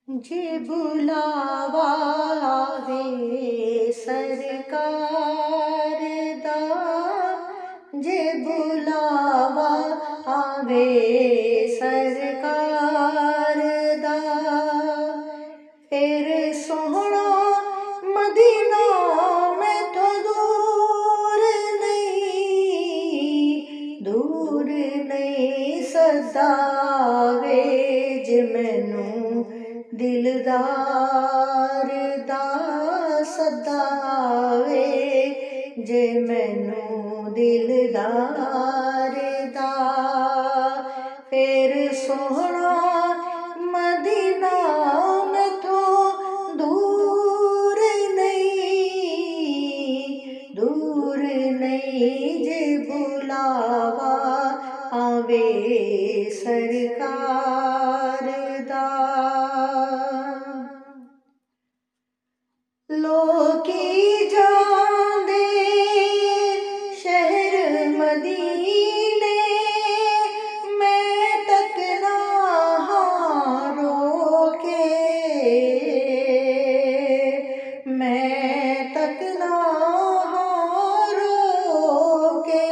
जे बुलावा आवे सरकार दा, जे बुलावा आवे सरकार दा, फिर सोहना मदीना मैथों दूर नहीं सदावे जे मैनू दिलदार दा सदावे जे मैनू दिलदार दा। फिर सोहना मदीना मैथों दूर नहीं जे बुलावा आवे सरकार दा। लोकी जांदे शहर मदीने, मैं तकना हां रोके, मैं तकना हां रोके।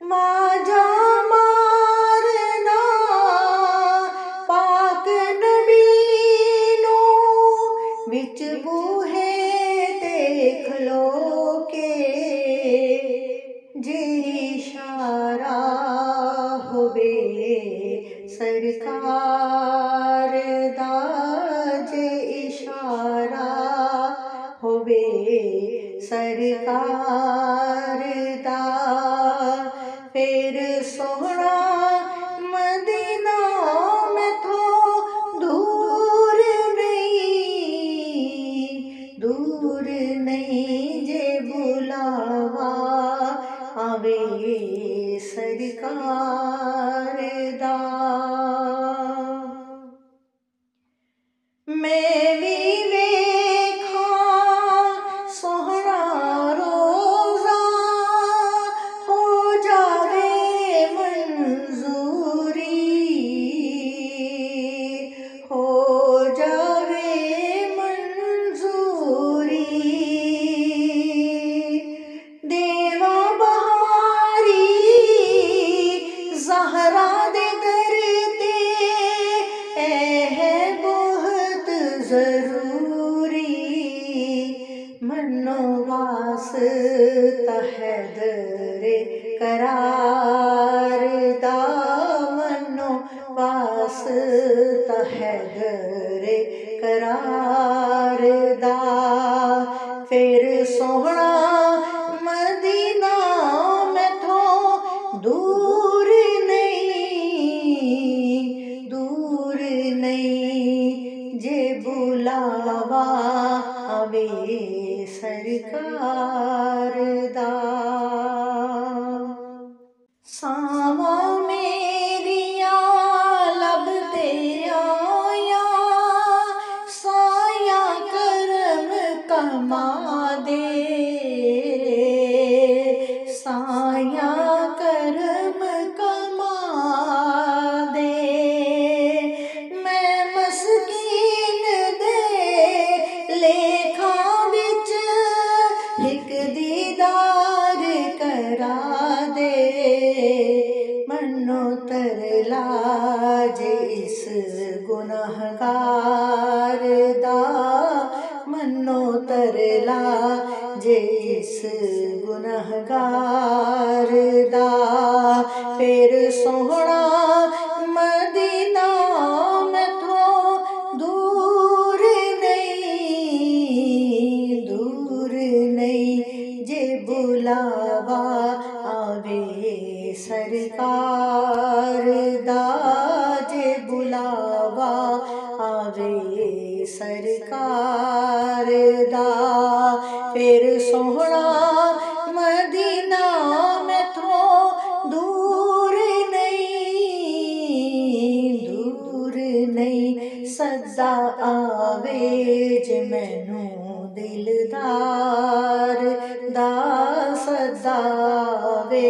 माजा मारना पाक विच बूहे ते खलो के, जे इशारा होवे सरकार दा, जे इशारा होवे सरकार दा। फिर सोहना मदीना मैथों दूर नहीं जे बुलावा आवे सरकार दा। मैं भी वेखां सोहना रोज़ा, हो जावे मंजूरी, हो जावे देवा बहारी ज़हरा दे दर ते, ऐ है बहुत ज़रूरी। मनो वास्ता हैदरे करार दा, मनो वास्ता हैदरे करार दा। फिर सोहना मदीना मैथों दूर नहीं जे बुलावा आवे सरकार दा। सावा मेरिया लब ते आया, साया करम कमा दे, साया करम कमा दे। मैं मस्कीन दे लेखा विच एक दीदार करा दे, मनो तरला जे इस गुनहगार दा, मनो तरला जे इस गुनहगार दा। फिर सोहना मदीना मैथों दूर नहीं जे बुलावा आवे सरकार दा, जे बुलावा आवे सरकार दा। फिर सोहना मदीना मैथों दूर नहीं सदा आवे जे मैनू दिलदार दा सदा आवे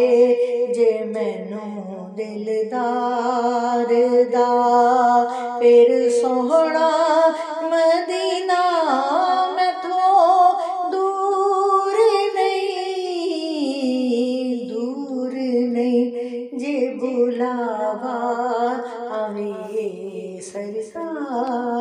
जे मैनू दिलदार ਸਰਕਾਰ ਦਾ ਫਿਰ ਸੋਹਣਾ ਮਦੀਨਾ ਮੈਥੋਂ ਦੂਰ ਨਹੀਂ ਜੇ ਬੁਲਾਵਾ ਆਵੇ ਸਰਕਾਰ